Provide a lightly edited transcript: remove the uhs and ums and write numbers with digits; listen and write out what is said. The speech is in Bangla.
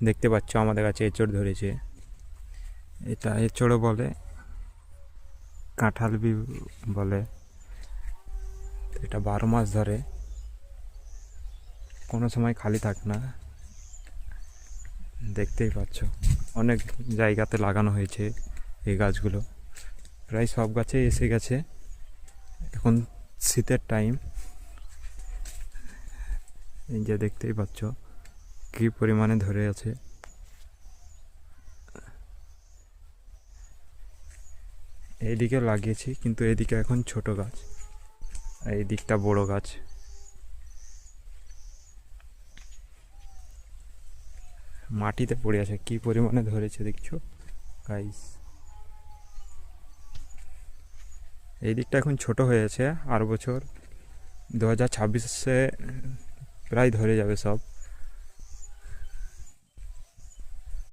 দেখতে পাচ্ছ আমাদের কাছে এঁচড় ধরেছে। এটা এঁচড়ও বলে, কাঁঠাল বি বলে। এটা 12 মাস ধরে, কোনো সময় খালি থাকে না। দেখতেই পাচ্ছ অনেক জায়গাতে লাগানো হয়েছে এই গাছগুলো, প্রায় সব গাছে এসে গেছে। এখন শীতের টাইম, এই যে দেখতেই পাচ্ছ কী পরিমাণে ধরে আছে। এইদিকে লাগিয়েছি, কিন্তু এদিকে এখন ছোট গাছ, এই দিকটা বড় গাছ। মাটিতে পড়ে আছে, কি পরিমাণে ধরেছে দেখছো গাইস। এই দিকটা এখন ছোট হয়েছে, আর বছর 2026-এ প্রায় ধরে যাবে সব।